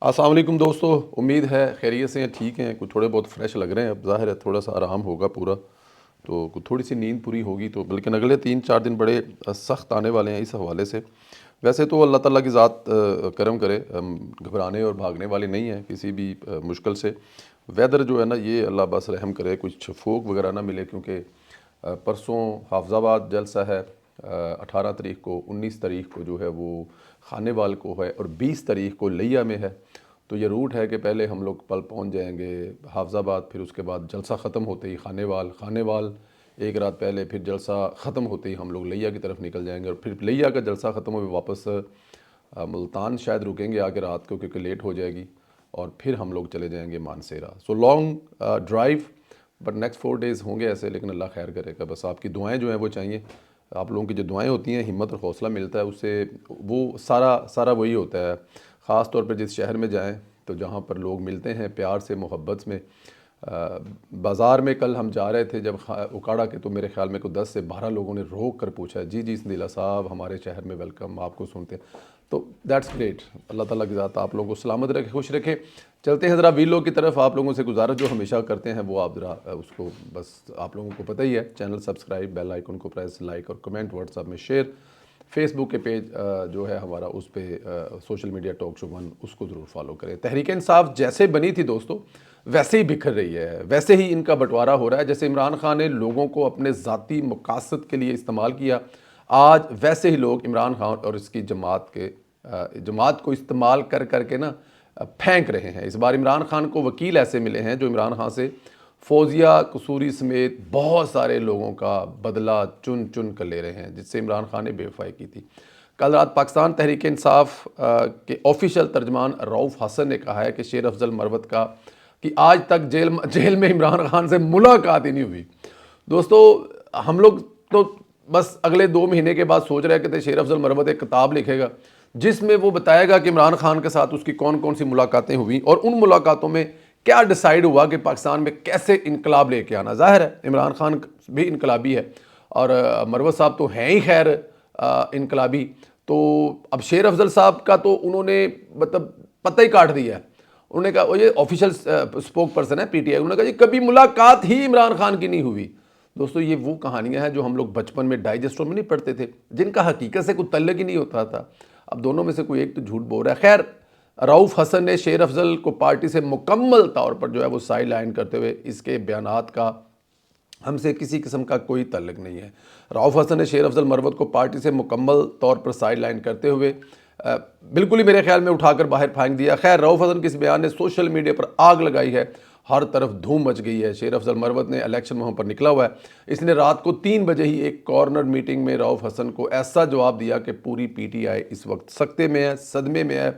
अस्सलाम वालेकुम दोस्तों, उम्मीद है खैरियत से हैं, ठीक हैं। कुछ थोड़े बहुत फ्रेश लग रहे हैं। अब ज़ाहिर है थोड़ा सा आराम होगा पूरा, तो कुछ थोड़ी सी नींद पूरी होगी तो, लेकिन अगले 3-4 दिन बड़े सख्त आने वाले हैं इस हवाले से। वैसे तो अल्लाह ताला की ज़ात करम करे, हम घबराने और भागने वाले नहीं हैं किसी भी मुश्किल से। वेदर जो है ना, ये अल्लाह बस रहम करे, कुछ फोक वगैरह ना मिले, क्योंकि परसों हाफजाबाद जलसा है 18 तारीख को, 19 तारीख को जो है वो खानेवाल को है, और 20 तारीख को लिया में है। तो ये रूट है कि पहले हम लोग पल पहुंच जाएंगे हाफजाबाद, फिर उसके बाद जलसा ख़त्म होते ही खानेवाल, खानेवाल एक रात पहले, फिर जलसा ख़त्म होते ही हम लोग लिया की तरफ निकल जाएंगे, और फिर लिया का जलसा ख़त्म हो वापस मुल्तान शायद रुकेंगे आके रात को, क्योंकि लेट हो जाएगी, और फिर हम लोग चले जाएंगे Mansehra. So long drive, but next 4 days होंगे ऐसे, लेकिन अल्लाह खैर करेगा। बस आपकी दुआएं जो हैं वो चाहिए। आप लोगों की जो दुआएं होती हैं, हिम्मत और हौसला मिलता है उससे, वो सारा सारा वही होता है। ख़ास तौर पर जिस शहर में जाएं तो जहाँ पर लोग मिलते हैं प्यार से, मोहब्बत में। बाज़ार में कल हम जा रहे थे जब उकाड़ा के, तो मेरे ख्याल में को 10 से 12 लोगों ने रोक कर पूछा, जी जी संदीला साहब हमारे शहर में वेलकम, आपको सुनते हैं। तो दैट्स ग्रेट। अल्लाह ताला की ज़ात आप लोगों को सलामत रखे, खुश रखे। चलते हैं ज़रा वीलो की तरफ। आप लोगों से गुजारिश जो हमेशा करते हैं वो आप ज़रा उसको, बस आप लोगों को पता ही है, चैनल सब्सक्राइब, बेल आइकन को प्रेस, लाइक और कमेंट, व्हाट्सअप में शेयर, फेसबुक के पेज जो है हमारा, उस पर सोशल मीडिया टॉक शो 1, उसको ज़रूर फॉलो करें। तहरीक इंसाफ जैसे बनी थी दोस्तों, वैसे ही बिखर रही है, वैसे ही इनका बंटवारा हो रहा है। जैसे इमरान खान ने लोगों को अपने ज़ाती मकासद के लिए इस्तेमाल किया, आज वैसे ही लोग इमरान खान और इसकी जमात को इस्तेमाल कर करके ना फेंक रहे हैं। इस बार इमरान खान को वकील ऐसे मिले हैं जो इमरान खान से फौजिया कसूरी समेत बहुत सारे लोगों का बदला चुन चुन कर ले रहे हैं, जिससे इमरान खान ने बेवफाई की थी। कल रात पाकिस्तान तहरीक इंसाफ के ऑफिशियल तर्जमान रऊफ़ हसन ने कहा है कि शेर अफजल मरवत का कि आज तक जेल में इमरान खान से मुलाकात ही नहीं हुई। दोस्तों हम लोग तो बस अगले 2 महीने के बाद सोच रहे थे शेर अफजल मरवत एक किताब लिखेगा जिसमें वो बताएगा कि इमरान खान के साथ उसकी कौन कौन सी मुलाकातें हुई, और उन मुलाकातों में क्या डिसाइड हुआ कि पाकिस्तान में कैसे इनकलाब लेके आना। जाहिर है इमरान खान भी इनकलाबी है, और मरवत साहब तो हैं ही खैर इनकलाबी। तो अब शेर अफजल साहब का तो उन्होंने मतलब पता ही काट दिया है। उन्होंने कहा, ये ऑफिशियल स्पोक पर्सन है पीटीआई, उन्होंने कहा जी कभी मुलाकात ही इमरान खान की नहीं हुई। दोस्तों ये वो कहानियां हैं जो हम लोग बचपन में डाइजेस्टर में नहीं पढ़ते थे, जिनका हकीकत से कोई तल्लक ही नहीं होता था। अब दोनों में से कोई एक तो झूठ बोल रहा है। खैर, रऊफ़ हसन ने शेर अफजल को पार्टी से मुकम्मल तौर पर जो है वो साइड लाइन करते हुए, इसके बयानात का हमसे किसी किस्म का कोई तल्लक नहीं है। रऊफ़ हसन ने शेर अफजल मरवत को पार्टी से मुकम्मल तौर पर साइड लाइन करते हुए बिल्कुल ही मेरे ख्याल में उठाकर बाहर फेंक दिया। खैर, रऊफ़ हसन के इस बयान ने सोशल मीडिया पर आग लगाई है, हर तरफ धूम मच गई है। शेर अफजल मरवत ने इलेक्शन मुहिम पर निकला हुआ है। इसने रात को 3 बजे ही एक कॉर्नर मीटिंग में रऊफ़ हसन को ऐसा जवाब दिया कि पूरी पीटीआई इस वक्त सख्ते में है, सदमे में है,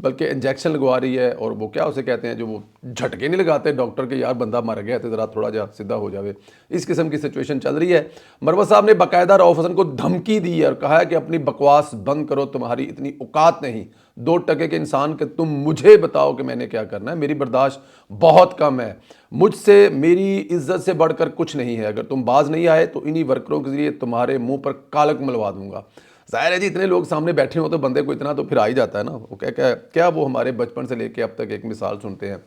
बल्कि इंजेक्शन लगवा रही है। और वो क्या उसे कहते हैं जो वो झटके नहीं लगाते डॉक्टर के, यार बंदा मर गया तो ज़रा थोड़ा जा सीधा हो जावे, इस किस्म की सिचुएशन चल रही है। मरवत साहब ने बाकायदा रऊफ़ हसन को धमकी दी है और कहा है कि अपनी बकवास बंद करो, तुम्हारी इतनी औकात नहीं 2 टके के इंसान के तुम मुझे बताओ कि मैंने क्या करना है। मेरी बर्दाश्त बहुत कम है, मुझसे मेरी इज्जत से बढ़कर कुछ नहीं है। अगर तुम बाज नहीं आए तो इन्हीं वर्करों के जरिए तुम्हारे मुंह पर कालक मलवा दूंगा। जाहिर है जी, इतने लोग सामने बैठे हो तो बंदे को इतना तो फिर आ ही जाता है ना। वो क्या क्या क्या वो हमारे बचपन से लेके अब तक एक मिसाल सुनते हैं,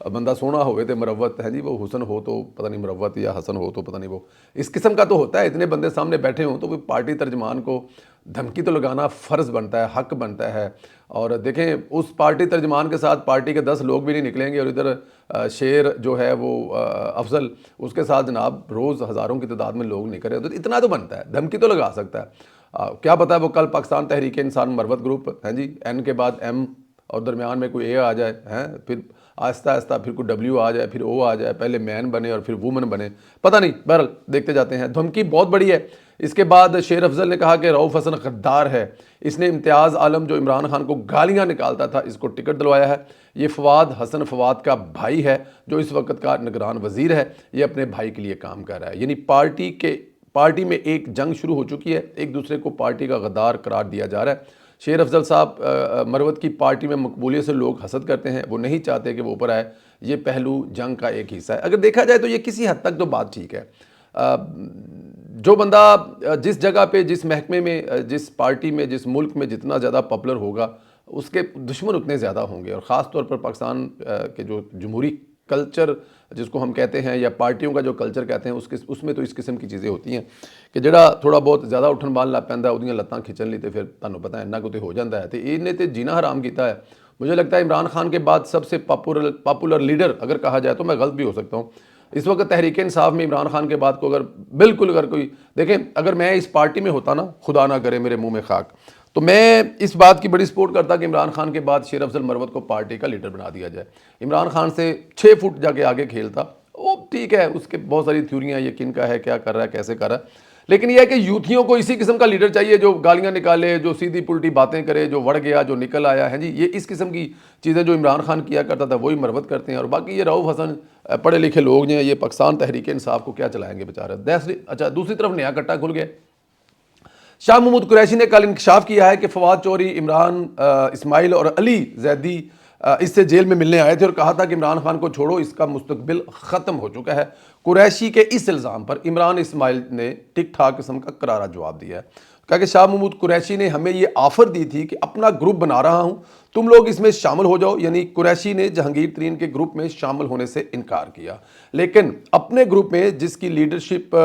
बंदा सोना होवे तो मरवत है जी, वो हुसन हो तो पता नहीं मरवत, या हसन हो तो पता नहीं, वो इस किस्म का तो होता है। इतने बंदे सामने बैठे हों तो वो पार्टी तर्जमान को धमकी तो लगाना फ़र्ज़ बनता है, हक बनता है। और देखें, उस पार्टी तर्जमान के साथ पार्टी के 10 लोग भी नहीं निकलेंगे, और इधर शेर जो है वो अफजल, उसके साथ जनाब रोज़ हज़ारों की तादाद में लोग निकल रहे, तो इतना तो बनता है, धमकी तो लगा सकता है। क्या पता है वो कल पाकिस्तान तहरीक इंसान मरवत ग्रुप है जी, एन के बाद एम और दरमियान में कोई ए आ जाए, हैं फिर आहिस्ता आहिस्ता फिर कोई डब्ल्यू आ जाए, फिर ओ आ जाए, पहले मैन बने और फिर वुमन बने, पता नहीं, बहरहाल देखते जाते हैं। धमकी बहुत बड़ी है। इसके बाद शेर अफजल ने कहा कि रऊफ़ हसन गद्दार है, इसने इम्तियाज़ आलम जो इमरान खान को गालियाँ निकालता था इसको टिकट दिलवाया है। ये फवाद हसन फवाद का भाई है जो इस वक्त का निगरान वजीर है, ये अपने भाई के लिए काम कर रहा है। यानी पार्टी में एक जंग शुरू हो चुकी है, एक दूसरे को पार्टी का गद्दार करार दिया जा रहा है। शेर अफजल साहब मरवत की पार्टी में मकबूलियत से लोग हसद करते हैं, वो नहीं चाहते कि वो ऊपर आए। ये पहलू जंग का एक हिस्सा है। अगर देखा जाए तो ये किसी हद तक तो बात ठीक है। जो बंदा जिस जगह पे, जिस महकमे में, जिस पार्टी में, जिस मुल्क में जितना ज़्यादा पॉपुलर होगा, उसके दुश्मन उतने ज़्यादा होंगे। और ख़ास तौर पर पाकिस्तान के जो जमहूरी कल्चर जिसको हम कहते हैं या पार्टियों का जो कल्चर कहते हैं उसमें तो इस किस्म की चीज़ें होती हैं कि ਜਿਹੜਾ थोड़ा बहुत ज़्यादा उठन बाल लग पैंदा ਉਹਦੀਆਂ ਲੱਤਾਂ खिंचਣ ਲਈ तो फिर ਤੁਹਾਨੂੰ पता है ਇੰਨਾ कुछ हो जाता है। तो इन्हें तो जीना हराम किया है। मुझे लगता है इमरान खान के बाद सबसे पॉपुलर लीडर अगर कहा जाए तो मैं गलत भी हो सकता हूँ इस वक्त तहरीक इंसाफ में इमरान खान के बाद को अगर बिल्कुल अगर कोई देखें, अगर मैं इस पार्टी में होता ना, खुदा ना करे मेरे मुंह में खाक, तो मैं इस बात की बड़ी सपोर्ट करता कि इमरान खान के बाद शेर अफजल मरवत को पार्टी का लीडर बना दिया जाए। इमरान खान से 6 फुट जाके आगे खेलता, वो ठीक है, उसके बहुत सारी थ्योरियाँ ये किन का है, क्या कर रहा है, कैसे कर रहा है, लेकिन यह है कि यूथियों को इसी किस्म का लीडर चाहिए जो गालियां निकाले, जो सीधी पुल्टी बातें करे, जो वड़ गया, जो निकल आया है जी। ये इस किस्म की चीज़ें जो इमरान खान किया करता था वही मरवत करते हैं। और बाकी ये रऊफ़ हसन पढ़े लिखे लोग जो हैं, ये पाकिस्तान तहरीक इंसाफ को क्या चलाएंगे बेचारे। अच्छा, दूसरी तरफ नया कट्टा खुल गया। शाह महमूद कुरैशी ने कल इंकशाफ किया है कि फवाद चौधरी, इमरान इस्माइल और अली जैदी इससे जेल में मिलने आए थे और कहा था कि इमरान खान को छोड़ो, इसका मुस्तकबिल ख़त्म हो चुका है। कुरैशी के इस इल्ज़ाम पर इमरान इस्माइल ने ठीक ठाक किस्म का करारा जवाब दिया है। कहा कि शाह महमूद कुरैशी ने हमें ये ऑफ़र दी थी कि अपना ग्रुप बना रहा हूँ, तुम लोग इसमें शामिल हो जाओ। यानी कुरैशी ने जहांगीर तरीन के ग्रुप में शामिल होने से इनकार किया, लेकिन अपने ग्रुप में जिसकी लीडरशिप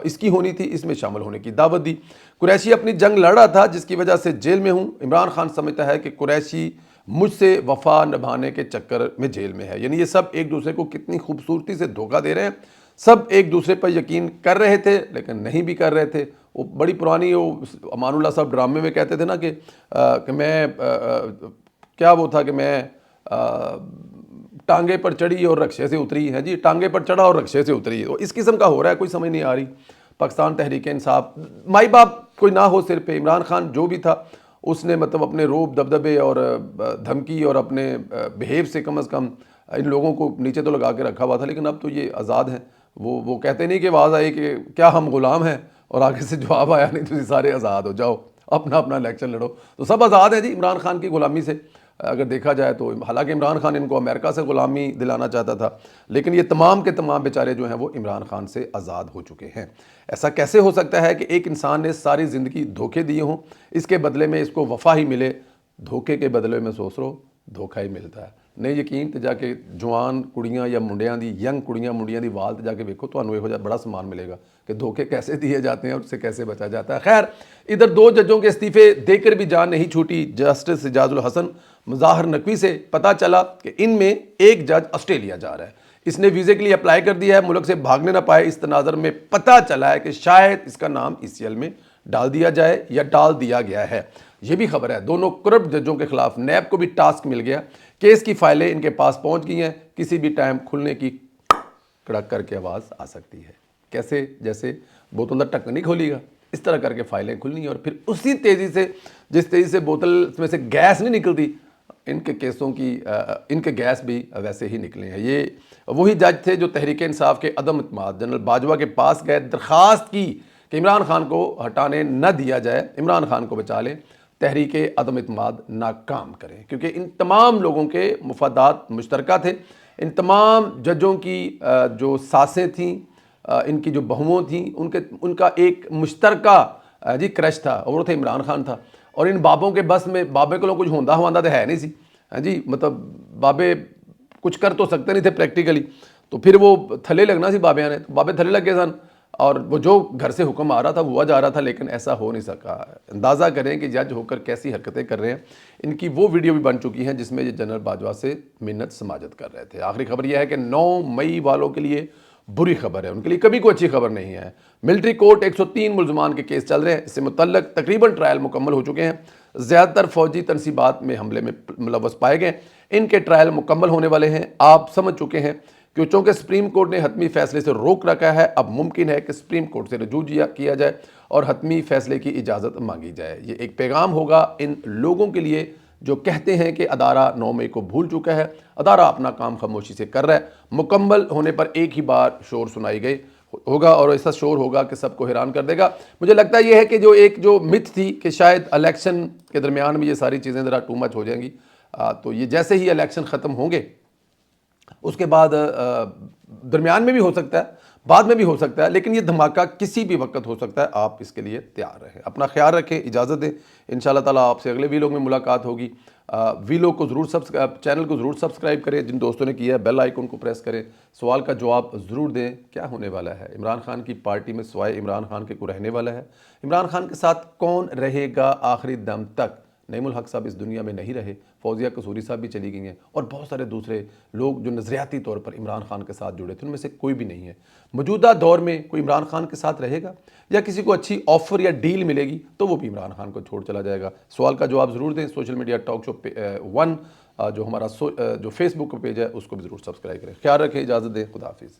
इसकी होनी थी, इसमें शामिल होने की दावत दी। कुरैशी अपनी जंग लड़ रहा था जिसकी वजह से जेल में हूँ। इमरान खान समझता है कि कुरैशी मुझसे वफा निभाने के चक्कर में जेल में है। यानी ये सब एक दूसरे को कितनी खूबसूरती से धोखा दे रहे हैं। सब एक दूसरे पर यकीन कर रहे थे लेकिन नहीं भी कर रहे थे। वो बड़ी पुरानी, वो अमानुल्लाह साहब ड्रामे में कहते थे ना कि मैं क्या वो था कि मैं टांगे पर चढ़ी और रक्शे से उतरी है जी, टांगे पर चढ़ा और रक्शे से उतरी। तो इस किस्म का हो रहा है, कोई समझ नहीं आ रही। पाकिस्तान तहरीक इंसाफ, माई बाप कोई ना हो सिर पे, इमरान खान जो भी था उसने मतलब अपने रोब दबदबे और धमकी और अपने बिहेव से कम कम इन लोगों को नीचे तो लगा के रखा हुआ था। लेकिन अब तो ये आज़ाद हैं। वो कहते नहीं कि आवाज़ आई कि क्या हम गुलाम हैं, और आगे से जवाब आया नहीं तो सारे आज़ाद हो जाओ, अपना अपना इलेक्शन लड़ो। तो सब आज़ाद हैं जी इमरान खान की ग़ुलामी से अगर देखा जाए तो। हालांकि इमरान खान इनको अमेरिका से ग़ुलामी दिलाना चाहता था, लेकिन ये तमाम के तमाम बेचारे जो हैं वो इमरान खान से आज़ाद हो चुके हैं। ऐसा कैसे हो सकता है कि एक इंसान ने सारी ज़िंदगी धोखे दिए हों, इसके बदले में इसको वफा ही मिले। धोखे के बदले में सोच लो धोखा ही मिलता है। नहीं यकीन तो जाके जवान कुड़ियाँ या मुंडियां दी, यंग कुड़ियाँ मुंडियां दी वाल तो जाके वेखो, तो यहो बड़ा समान मिलेगा कि धोखे कैसे दिए जाते हैं और उससे कैसे बचा जाता है। खैर, इधर 2 जजों के इस्तीफे देकर भी जान नहीं छूटी। जस्टिस इजाजुल हसन मुज़ाहर नकवी से पता चला कि इनमें एक जज ऑस्ट्रेलिया जा रहा है। इसने वीज़े के लिए अप्लाई कर दिया है, मुल्क से भागने ना पाए। इस तनाज़र में पता चला है कि शायद इसका नाम ECL में डाल दिया जाए या डाल दिया गया है। ये भी खबर है। दोनों करप्ट जजों के खिलाफ नैब को भी टास्क मिल गया। केस की फाइलें इनके पास पहुंच गई हैं, किसी भी टाइम खुलने की कड़क करके आवाज़ आ सकती है। कैसे? जैसे बोतल का ढक्कन नहीं खोलेगा, इस तरह करके फाइलें खुलनी है और फिर उसी तेज़ी से, जिस तेज़ी से बोतल में से गैस नहीं निकलती, इनके केसों की इनके गैस भी वैसे ही निकले हैं। ये वही जज थे जो तहरीक इंसाफ के अदम इत्मीनान जनरल बाजवा के पास गए, दरख्वास्त की कि इमरान खान को हटाने न दिया जाए, इमरान खान को बचा लें, तहरीक अदम इत्मीनान नाकाम करें। क्योंकि इन तमाम लोगों के मुफादात मुश्तरका थे। इन तमाम जजों की जो सासें थीं, इनकी जो बहुओं थीं, उनका एक मुश्तरका जी क्रश था और वो थे इमरान खान था। और इन बाबों के बस में, बाबे को कुछ होंदा हुआंदा तो है नहीं सी जी, मतलब बाबे कुछ कर तो सकते नहीं थे प्रैक्टिकली, तो फिर वो थले लगना सी बाबिया ने, तो बाबे थले लगे सन और वो जो घर से हुक्म आ रहा था हुआ जा रहा था, लेकिन ऐसा हो नहीं सका। अंदाज़ा करें कि जज होकर कैसी हरकतें कर रहे हैं। इनकी वो वीडियो भी बन चुकी हैं जिसमें ये जनरल बाजवा से मिन्नत समाजत कर रहे थे। आखिरी खबर यह है कि 9 मई वालों के लिए बुरी खबर है, उनके लिए कभी कोई अच्छी खबर नहीं है। मिलिट्री कोर्ट 103 मुलजमान के केस चल रहे हैं, इससे मुतल्लक तकरीबन ट्रायल मुकम्मल हो चुके हैं। ज़्यादातर फौजी तनसीबात में हमले में मुलव्वस पाए गए, इनके ट्रायल मुकम्मल होने वाले हैं। आप समझ चुके हैं कि चूँकि सुप्रीम कोर्ट ने हतमी फैसले से रोक रखा है, अब मुमकिन है कि सुप्रीम कोर्ट से रजू किया जाए और हतमी फैसले की इजाज़त मांगी जाए। ये एक पैगाम होगा इन लोगों के लिए जो कहते हैं कि अदारा 9 मई को भूल चुका है, अदारा अपना काम खामोशी से कर रहा है। मुकम्मल होने पर एक ही बार शोर सुनाई गई होगा और ऐसा शोर होगा कि सबको हैरान कर देगा। मुझे लगता है ये है कि जो मिथ थी कि शायद इलेक्शन के दरमियान में ये सारी चीज़ें ज़रा टू मच हो जाएंगी, तो ये जैसे ही इलेक्शन ख़त्म होंगे उसके बाद दरमियान में भी हो सकता है, बाद में भी हो सकता है, लेकिन ये धमाका किसी भी वक्त हो सकता है। आप इसके लिए तैयार रहें, अपना ख्याल रखें, इजाज़त दें। इंशाअल्लाह ताला आपसे अगले वीडियो में मुलाकात होगी। वीलो को ज़रूर चैनल को ज़रूर सब्सक्राइब करें, जिन दोस्तों ने किया है बेल आइकन को प्रेस करें, सवाल का जवाब ज़रूर दें। क्या होने वाला है इमरान खान की पार्टी में, सिवाय इमरान खान के को रहने वाला है? इमरान खान के साथ कौन रहेगा आखिरी दम तक? नईमुल हक साहब इस दुनिया में नहीं रहे, फौजिया कसूरी साहब भी चली गई हैं, और बहुत सारे दूसरे लोग जो नज़रियाती तौर पर इमरान खान के साथ जुड़े थे, उनमें से कोई भी नहीं है। मौजूदा दौर में कोई इमरान खान के साथ रहेगा, या किसी को अच्छी ऑफर या डील मिलेगी तो वो भी इमरान खान को छोड़ चला जाएगा? सवाल का जवाब ज़रूर दें। Social media talk show one जो हमारा जो फेसबुक पेज है उसको भी ज़रूर सब्सक्राइब करें। ख्याल रखें, इजाज़त दें, खुदा हाफिज़।